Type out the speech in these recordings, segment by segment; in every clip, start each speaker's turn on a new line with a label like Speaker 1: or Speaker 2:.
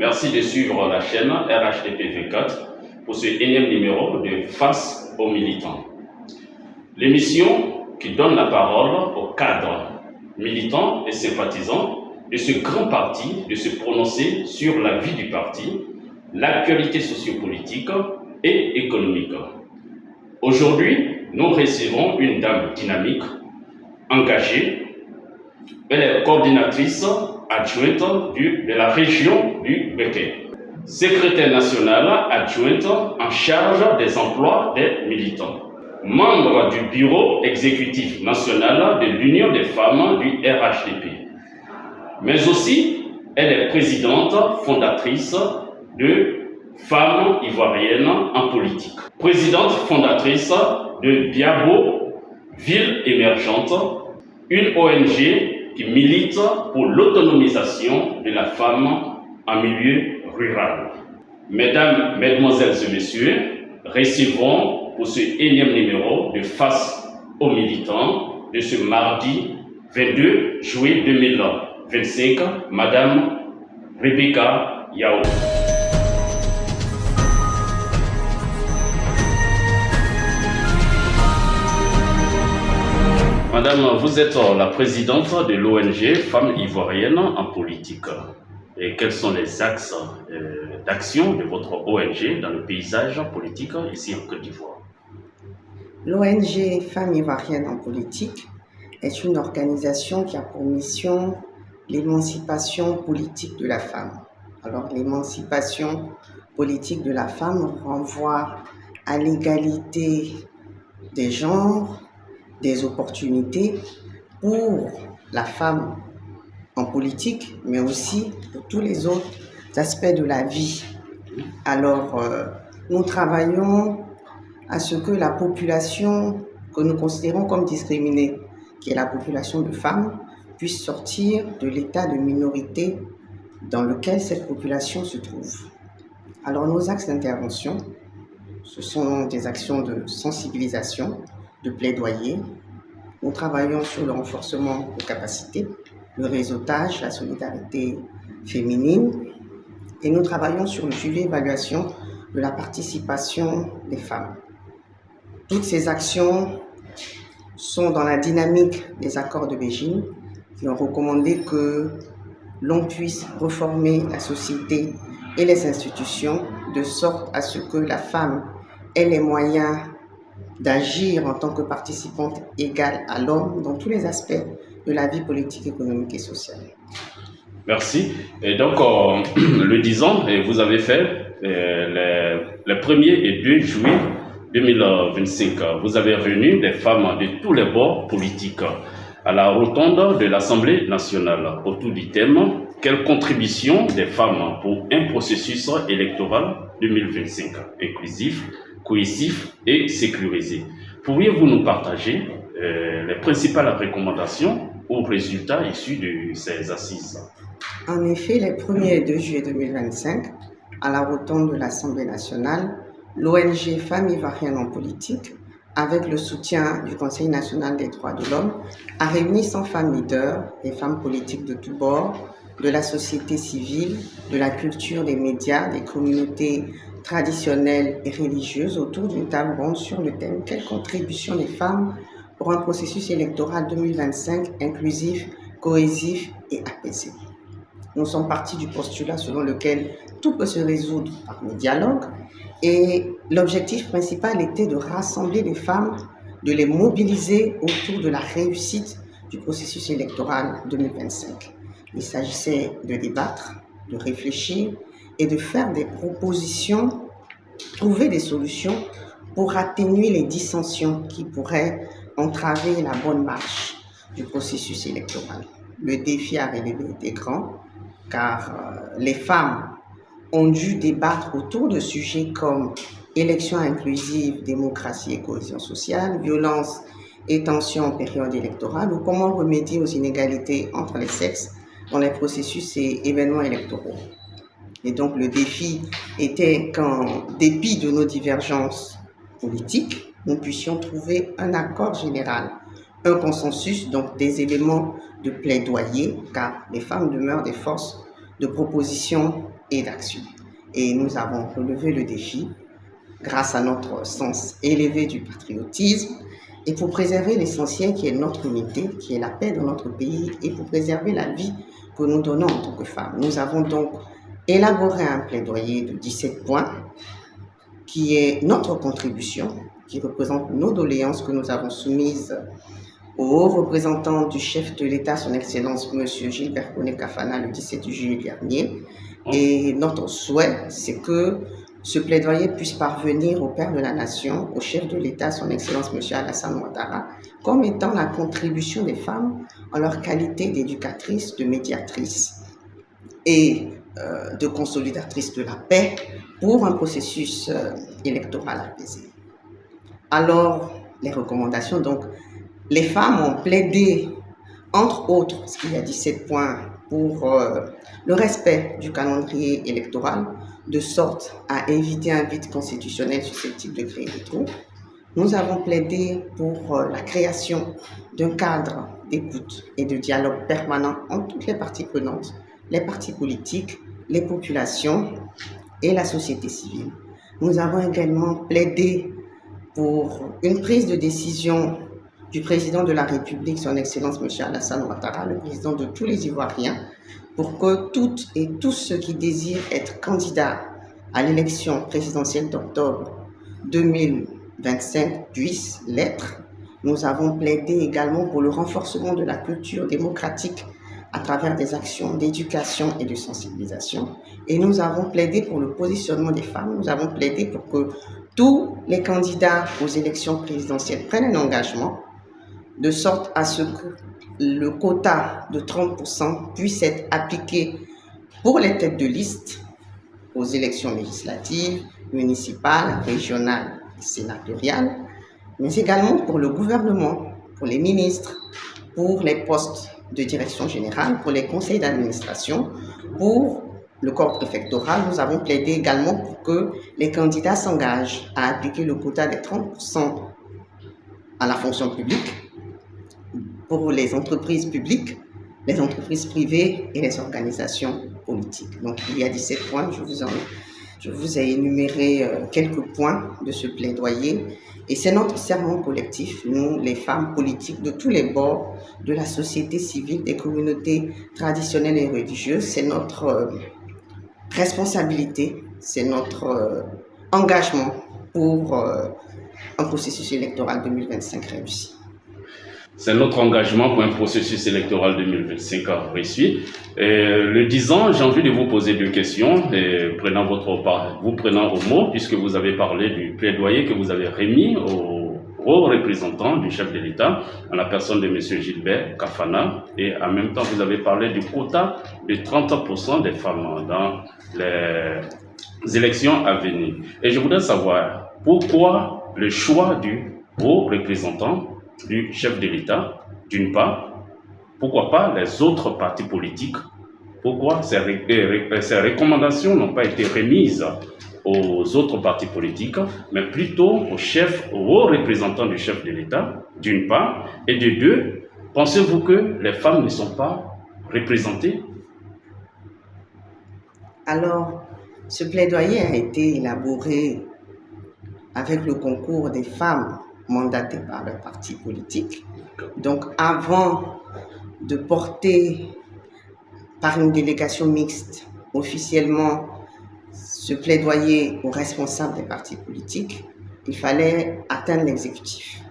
Speaker 1: Merci de suivre la chaîne RHDP V4 pour ce énième numéro de Face aux militants. L'émission qui donne la parole aux cadres, militants et sympathisants de ce grand parti de se prononcer sur la vie du parti, l'actualité sociopolitique et économique. Aujourd'hui, nous recevons une dame dynamique, engagée. Elle est coordinatrice adjointe de la région du Béquet, secrétaire nationale adjointe en charge des emplois des militants, membre du bureau exécutif national de l'Union des femmes du RHDP, mais aussi elle est présidente fondatrice de Femmes Ivoiriennes en politique, présidente fondatrice de Biabo, Ville émergente, une ONG qui milite pour l'autonomisation de la femme en milieu rural. Mesdames, Mesdemoiselles et Messieurs, recevons pour ce énième numéro de Face aux militants de ce mardi 22 juillet 2025, Madame Rebecca Yao. Madame, vous êtes la présidente de l'ONG Femmes Ivoiriennes en politique. Et quels sont les axes d'action de votre ONG dans le paysage politique ici en Côte d'Ivoire?
Speaker 2: L'ONG Femmes Ivoiriennes en politique est une organisation qui a pour mission l'émancipation politique de la femme. Alors, l'émancipation politique de la femme renvoie à l'égalité des genres, des opportunités pour la femme en politique, mais aussi pour tous les autres aspects de la vie. Alors, nous travaillons à ce que la population que nous considérons comme discriminée, qui est la population de femmes, puisse sortir de l'état de minorité dans lequel cette population se trouve. Alors, nos axes d'intervention, ce sont des actions de sensibilisation, de plaidoyer. Nous travaillons sur le renforcement de capacités, le réseautage, la solidarité féminine, et nous travaillons sur le suivi et l'évaluation de la participation des femmes. Toutes ces actions sont dans la dynamique des accords de Beijing qui ont recommandé que l'on puisse reformer la société et les institutions de sorte à ce que la femme ait les moyens d'agir en tant que participante égale à l'homme dans tous les aspects de la vie politique, économique et sociale.
Speaker 1: Merci. Et donc, le 10 ans, vous avez fait les 1er et 2 juillet 2025. Vous avez réuni les femmes de tous les bords politiques à la rotonde de l'Assemblée nationale autour du thème « Quelle contribution des femmes pour un processus électoral 2025 inclusif, cohésif et sécurisé ». Pourriez-vous nous partager les principales recommandations ou résultats issus de ces assises?
Speaker 2: En effet, les 1er et 2 juillet 2025, à la rotonde de l'Assemblée nationale, l'ONG Femmes Ivoiriennes en politique, avec le soutien du Conseil national des droits de l'homme, a réuni 100 femmes leaders, des femmes politiques de tous bords, de la société civile, de la culture, des médias, des communautés traditionnelles et religieuses autour d'une table ronde sur le thème « Quelle contribution des femmes pour un processus électoral 2025 inclusif, cohésif et apaisé ». Nous sommes partis du postulat selon lequel tout peut se résoudre par le dialogue et l'objectif principal était de rassembler les femmes, de les mobiliser autour de la réussite du processus électoral 2025. Il s'agissait de débattre, de réfléchir et de faire des propositions, trouver des solutions pour atténuer les dissensions qui pourraient entraver la bonne marche du processus électoral. Le défi à relever était grand car les femmes ont dû débattre autour de sujets comme élections inclusives, démocratie et cohésion sociale, violence et tensions en période électorale ou comment remédier aux inégalités entre les sexes dans les processus et événements électoraux. Et donc le défi était qu'en dépit de nos divergences politiques, nous puissions trouver un accord général, un consensus, donc des éléments de plaidoyer, car les femmes demeurent des forces de proposition et d'action. Et nous avons relevé le défi grâce à notre sens élevé du patriotisme et pour préserver l'essentiel qui est notre unité, qui est la paix dans notre pays et pour préserver la vie que nous donnons en tant que femmes. Nous avons donc élaboré un plaidoyer de 17 points qui est notre contribution, qui représente nos doléances que nous avons soumises au haut représentant du chef de l'État, son Excellence M. Gilbert Kone-Kafana, le 17 juillet dernier. Et notre souhait, c'est que ce plaidoyer puisse parvenir au Père de la Nation, au chef de l'État, son Excellence M. Alassane Ouattara, comme étant la contribution des femmes en leur qualité d'éducatrices, de médiatrices et de consolidatrices de la paix pour un processus électoral apaisé. Alors, les recommandations, donc, les femmes ont plaidé, entre autres, parce qu'il y a 17 points, pour le respect du calendrier électoral, de sorte à éviter un vide constitutionnel susceptible de créer des troubles. Nous avons plaidé pour la création d'un cadre d'écoute et de dialogue permanent entre toutes les parties prenantes, les partis politiques, les populations et la société civile. Nous avons également plaidé pour une prise de décision du président de la République, son Excellence M. Alassane Ouattara, le président de tous les Ivoiriens, pour que toutes et tous ceux qui désirent être candidats à l'élection présidentielle d'octobre 2025 puissent l'être. Nous avons plaidé également pour le renforcement de la culture démocratique à travers des actions d'éducation et de sensibilisation. Et nous avons plaidé pour le positionnement des femmes. Nous avons plaidé pour que tous les candidats aux élections présidentielles prennent un engagement de sorte à ce que le quota de 30% puisse être appliqué pour les têtes de liste aux élections législatives, municipales, régionales et sénatoriales, mais également pour le gouvernement, pour les ministres, pour les postes de direction générale, pour les conseils d'administration, pour le corps préfectoral. Nous avons plaidé également pour que les candidats s'engagent à appliquer le quota des 30% à la fonction publique, pour les entreprises publiques, les entreprises privées et les organisations politiques. Donc, il y a 17 points, je vous ai énuméré quelques points de ce plaidoyer. Et c'est notre serment collectif, nous, les femmes politiques de tous les bords, de la société civile, des communautés traditionnelles et religieuses. C'est notre responsabilité, c'est notre engagement pour un processus électoral 2025 réussi.
Speaker 1: C'est notre engagement pour un processus électoral 2025 réussi. Le disant, j'ai envie de vous poser deux questions, vous prenant au mot, puisque vous avez parlé du plaidoyer que vous avez remis au représentant du chef de l'État, en la personne de M. Gilbert Kafana, et en même temps, vous avez parlé du quota de 30% des femmes dans les élections à venir. Et je voudrais savoir pourquoi le choix du haut représentant du chef de l'État, d'une part, pourquoi pas les autres partis politiques, pourquoi ces recommandations n'ont pas été remises aux autres partis politiques, mais plutôt au haut représentant du chef de l'État, d'une part, et de deux, pensez-vous que les femmes ne sont pas représentées?
Speaker 2: Alors, ce plaidoyer a été élaboré avec le concours des femmes mandatées par le parti politique. Donc, avant de porter par une délégation mixte officiellement ce plaidoyer aux responsables des partis politiques, il fallait atteindre l'exécutif.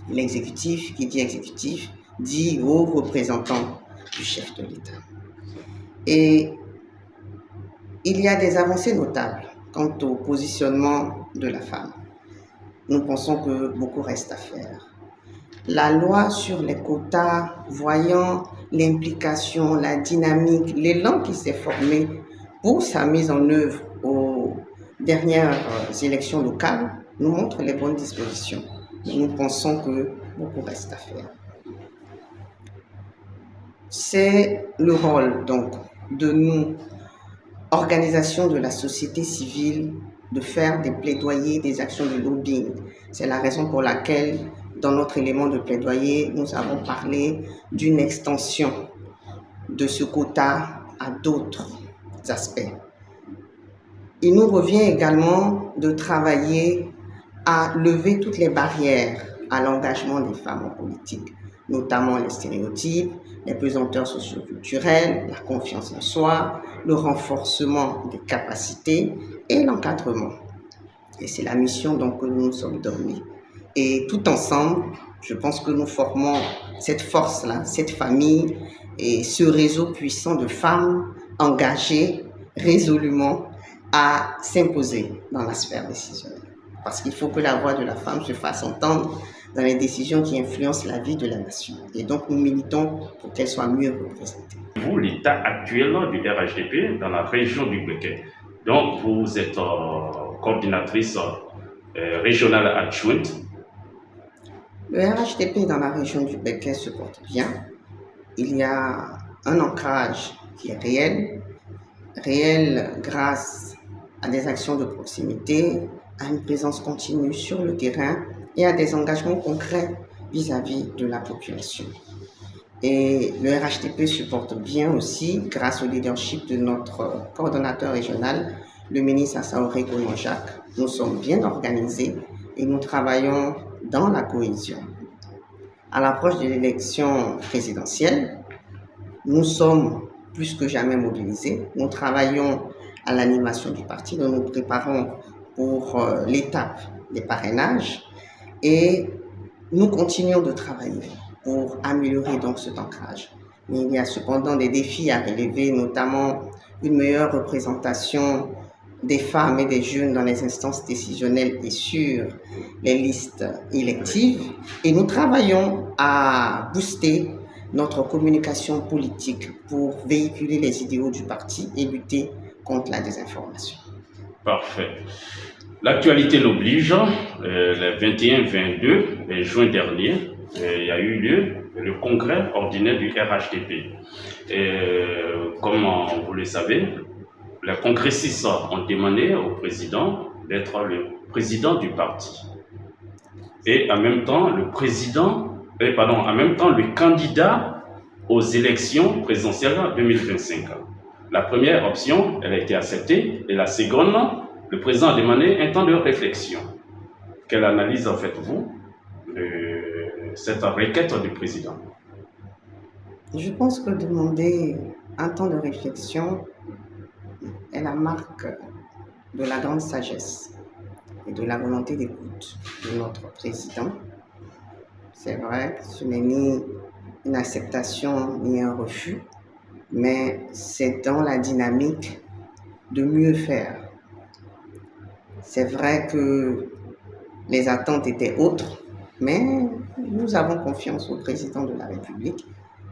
Speaker 2: L'exécutif, qui dit exécutif, dit aux représentants du chef de l'État. Et il y a des avancées notables quant au positionnement de la femme. Nous pensons que beaucoup reste à faire. La loi sur les quotas, voyant l'implication, la dynamique, l'élan qui s'est formé pour sa mise en œuvre aux dernières élections locales, nous montre les bonnes dispositions. Nous pensons que beaucoup reste à faire. C'est le rôle donc de nous, organisation de la société civile, de faire des plaidoyers, des actions de lobbying. C'est la raison pour laquelle, dans notre élément de plaidoyer, nous avons parlé d'une extension de ce quota à d'autres aspects. il nous revient également de travailler à lever toutes les barrières à l'engagement des femmes en politique, notamment les stéréotypes, les pesanteurs socioculturelles, la confiance en soi, le renforcement des capacités et l'encadrement. Et c'est la mission donc que nous nous sommes donnée. Et tout ensemble, je pense que nous formons cette force-là, cette famille et ce réseau puissant de femmes engagées résolument à s'imposer dans la sphère décisionnelle. Parce qu'il faut que la voix de la femme se fasse entendre dans les décisions qui influencent la vie de la nation. Et donc, nous militons pour qu'elle soit mieux représentée.
Speaker 1: Vous, l'état actuel du RHDP dans la région du Béquet, donc vous êtes coordinatrice régionale adjointe.
Speaker 2: Le RHDP dans la région du Béquet se porte bien. Il y a un ancrage qui est réel grâce à des actions de proximité, à une présence continue sur le terrain et à des engagements concrets vis-à-vis de la population. Et le RHDP se porte bien aussi grâce au leadership de notre coordonnateur régional, le ministre Assaoré Gonon-Jacques. Nous sommes bien organisés et nous travaillons dans la cohésion. À l'approche de l'élection présidentielle, nous sommes plus que jamais mobilisés. Nous travaillons à l'animation du parti, nous nous préparons pour l'étape des parrainages et nous continuons de travailler pour améliorer donc cet ancrage. Mais il y a cependant des défis à relever, notamment une meilleure représentation des femmes et des jeunes dans les instances décisionnelles et sur les listes électives. Et nous travaillons à booster notre communication politique pour véhiculer les idéaux du parti et lutter contre la désinformation.
Speaker 1: Parfait. L'actualité l'oblige. Le 21-22 juin dernier, il y a eu lieu le congrès ordinaire du RHDP. Comme vous le savez, les congressistes ont demandé au président d'être le président du parti. Et en même temps, le candidat aux élections présidentielles 2025. La première option, elle a été acceptée. Et la seconde, le président a demandé un temps de réflexion. Quelle analyse faites-vous de cette requête du président?
Speaker 2: Je pense que demander un temps de réflexion est la marque de la grande sagesse et de la volonté d'écoute de notre président. C'est vrai, ce n'est ni une acceptation ni un refus, mais c'est dans la dynamique de mieux faire. C'est vrai que les attentes étaient autres, mais nous avons confiance au président de la République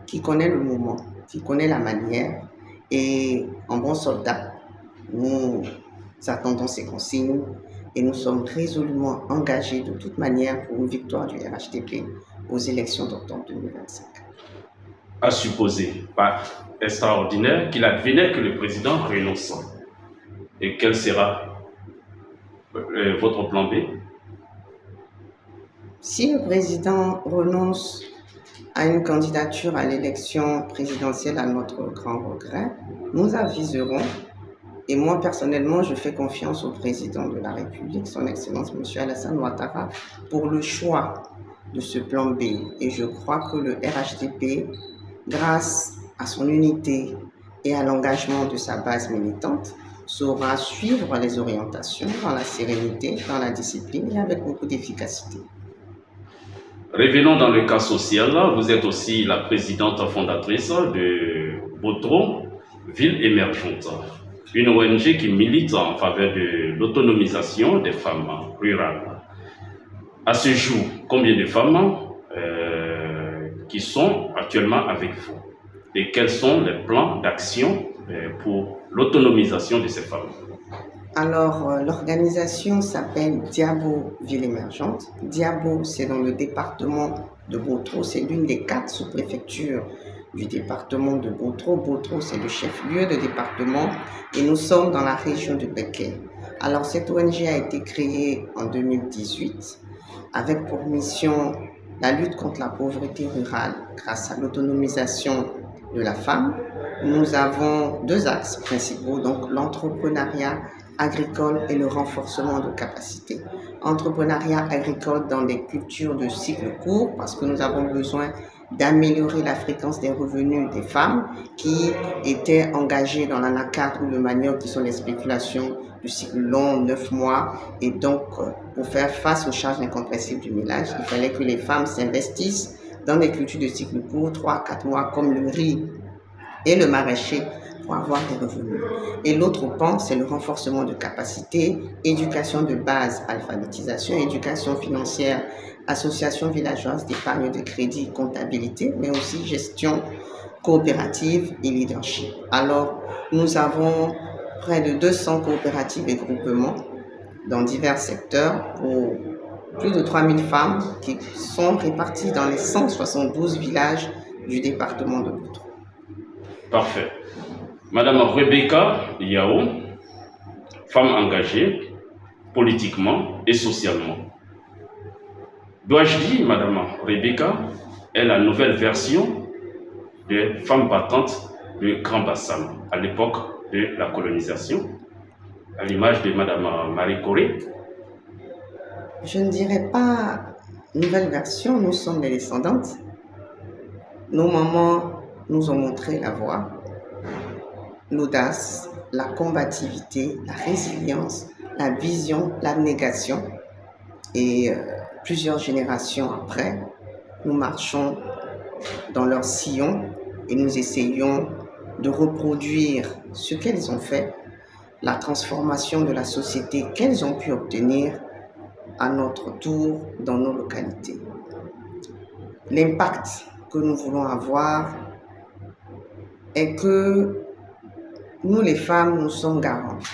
Speaker 2: qui connaît le moment, qui connaît la manière, et en bon soldat, nous attendons ses consignes et nous sommes résolument engagés de toute manière pour une victoire du RHDP aux élections d'octobre 2025.
Speaker 1: À supposer, par extraordinaire, qu'il advenait que le président renonce. Et quel sera votre plan B?
Speaker 2: Si le président renonce à une candidature à l'élection présidentielle, à notre grand regret, nous aviserons. Et moi, personnellement, je fais confiance au président de la République, son Excellence M. Alassane Ouattara, pour le choix de ce plan B. Et je crois que le RHDP, grâce à son unité et à l'engagement de sa base militante, saura suivre les orientations dans la sérénité, dans la discipline et avec beaucoup d'efficacité.
Speaker 1: Revenons dans le cas social. Vous êtes aussi la présidente fondatrice de Botro, Ville émergente, une ONG qui milite en faveur de l'autonomisation des femmes rurales. À ce jour, combien de femmes qui sont actuellement avec vous? Et quels sont les plans d'action pour l'autonomisation de ces femmes?
Speaker 2: Alors, l'organisation s'appelle Diabo Ville émergente. Diabo, c'est dans le département de Botro. C'est l'une des 4 sous-préfectures du département de Botro. Botro, c'est le chef-lieu de département et nous sommes dans la région du Béquet. Alors, cette ONG a été créée en 2018 avec pour mission la lutte contre la pauvreté rurale grâce à l'autonomisation de la femme. Nous avons 2 axes principaux, donc l'entrepreneuriat agricole et le renforcement de capacités. Entrepreneuriat agricole dans des cultures de cycle court, parce que nous avons besoin d'améliorer la fréquence des revenus des femmes qui étaient engagées dans l'anacarde ou le manioc, qui sont les spéculations du cycle long, 9 mois. Et donc, pour faire face aux charges incompressibles du ménage, il fallait que les femmes s'investissent dans des cultures de cycle court, 3 à 4 mois, comme le riz et le maraîcher, pour avoir des revenus. Et l'autre pan, c'est le renforcement de capacités, éducation de base, alphabétisation, éducation financière, association villageoise d'épargne de crédit, comptabilité, mais aussi gestion coopérative et leadership. Alors, nous avons près de 200 coopératives et groupements dans divers secteurs pour plus de 3000 femmes qui sont réparties dans les 172 villages du département de Boutro.
Speaker 1: Parfait. Madame Rebecca Yao, femme engagée politiquement et socialement. Dois-je dire, Madame Rebecca est la nouvelle version des femmes battantes de Grand Bassam à l'époque de la colonisation, à l'image de Madame Marie Corée.
Speaker 2: Je ne dirais pas nouvelle version, nous sommes les descendantes. Nos mamans nous ont montré la voie, l'audace, la combativité, la résilience, la vision, l'abnégation. Et plusieurs générations après, nous marchons dans leur sillon et nous essayons de reproduire ce qu'elles ont fait, la transformation de la société qu'elles ont pu obtenir à notre tour dans nos localités. L'impact que nous voulons avoir est que nous, les femmes, nous sommes garantes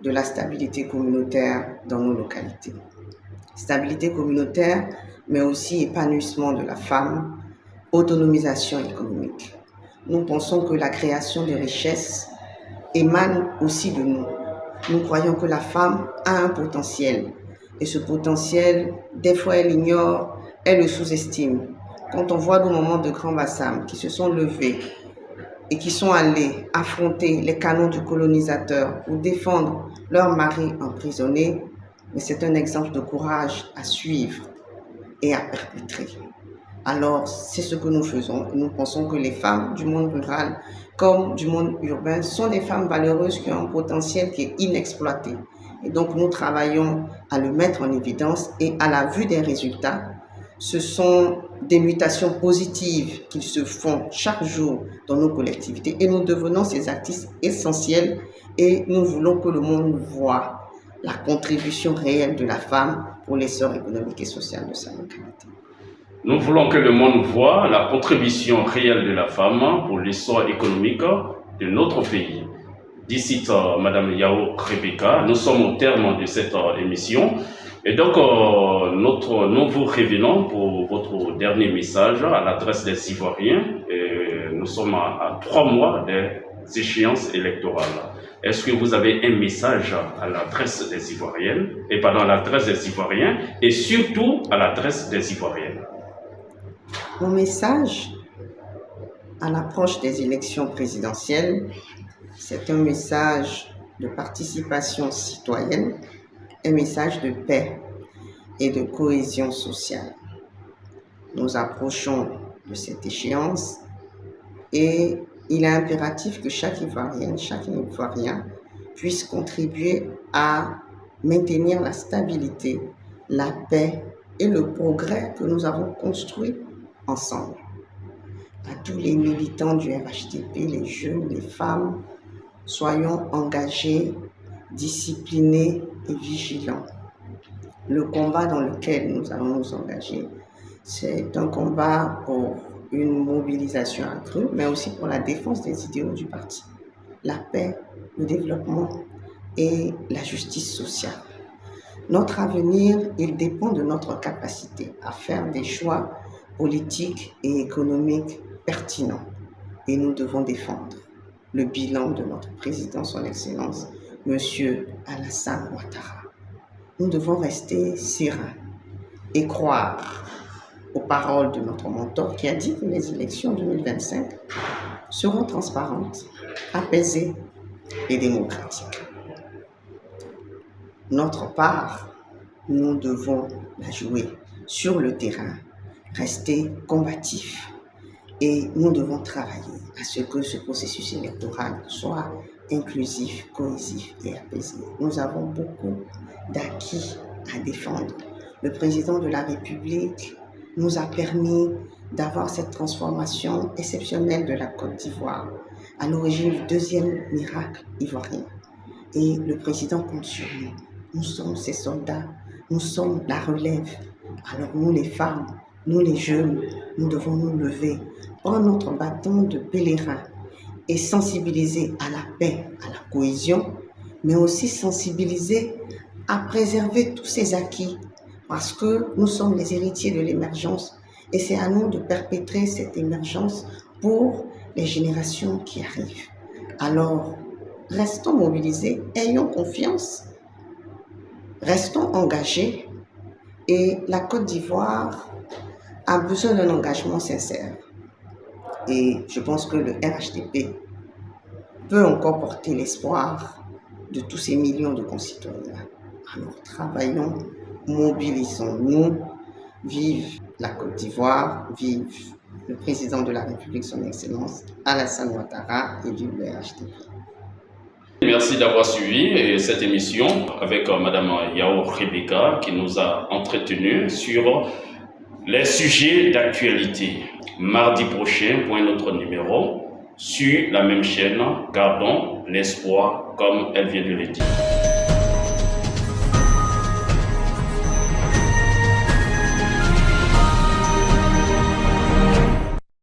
Speaker 2: de la stabilité communautaire dans nos localités. Stabilité communautaire, mais aussi épanouissement de la femme, autonomisation économique. Nous pensons que la création de richesses émane aussi de nous. Nous croyons que la femme a un potentiel. Et ce potentiel, des fois, elle ignore, elle le sous-estime. Quand on voit nos mamans de Grand Bassam qui se sont levées et qui sont allées affronter les canons du colonisateur pour défendre leur mari emprisonné, mais c'est un exemple de courage à suivre et à perpétrer. Alors, c'est ce que nous faisons. Nous pensons que les femmes du monde rural comme du monde urbain sont des femmes valeureuses qui ont un potentiel qui est inexploité. Et donc, nous travaillons à le mettre en évidence et à la vue des résultats, ce sont des mutations positives qui se font chaque jour dans nos collectivités et nous devenons ces artistes essentiels et nous voulons que le monde voit la contribution réelle de la femme pour l'essor économique et social de sa localité.
Speaker 1: Nous voulons que le monde voit la contribution réelle de la femme pour l'essor économique de notre pays. D'ici, Madame Yao Rebecca, nous sommes au terme de cette émission. Et donc, nous vous revenons pour votre dernier message à l'adresse des Ivoiriens. Et nous sommes à 3 mois des échéances électorales. Est-ce que vous avez un message à l'adresse des Ivoiriennes, et pardon, à l'adresse des Ivoiriens, et surtout à l'adresse des Ivoiriennes?
Speaker 2: Mon message à l'approche des élections présidentielles, c'est un message de participation citoyenne, un message de paix et de cohésion sociale. Nous approchons de cette échéance et il est impératif que chaque Ivoirienne, chaque Ivoirien puisse contribuer à maintenir la stabilité, la paix et le progrès que nous avons construit ensemble. À tous les militants du RHDP, les jeunes, les femmes, soyons engagés, disciplinés et vigilants. Le combat dans lequel nous allons nous engager, c'est un combat pour une mobilisation accrue, mais aussi pour la défense des idéaux du parti, la paix, le développement et la justice sociale. Notre avenir, il dépend de notre capacité à faire des choix politiques et économiques pertinents. Et nous devons défendre le bilan de notre président, son Excellence, M. Alassane Ouattara. Nous devons rester sereins et croire aux paroles de notre mentor qui a dit que les élections 2025 seront transparentes, apaisées et démocratiques. notre part, nous devons la jouer sur le terrain, rester combatifs et nous devons travailler à ce que ce processus électoral soit inclusif, cohésif et apaisé. Nous avons beaucoup d'acquis à défendre. Le président de la République nous a permis d'avoir cette transformation exceptionnelle de la Côte d'Ivoire, à l'origine du deuxième miracle ivoirien. Et le président compte sur nous. Nous sommes ses soldats, nous sommes la relève. Alors nous les femmes, nous les jeunes, nous devons nous lever, prendre notre bâton de pèlerin et sensibiliser à la paix, à la cohésion, mais aussi sensibiliser à préserver tous ces acquis, parce que nous sommes les héritiers de l'émergence et c'est à nous de perpétrer cette émergence pour les générations qui arrivent. Alors, restons mobilisés, ayons confiance, restons engagés et la Côte d'Ivoire a besoin d'un engagement sincère. Et je pense que le RHDP peut encore porter l'espoir de tous ces millions de concitoyens. Alors travaillons, mobilisons-nous, vive la Côte d'Ivoire, vive le président de la République, son Excellence Alassane Ouattara, et vive le RHDP.
Speaker 1: Merci d'avoir suivi cette émission avec Madame Yao Rebecca qui nous a entretenus sur les sujets d'actualité. Mardi prochain pour un autre numéro sur la même chaîne. Gardons l'espoir comme elle vient de le dire.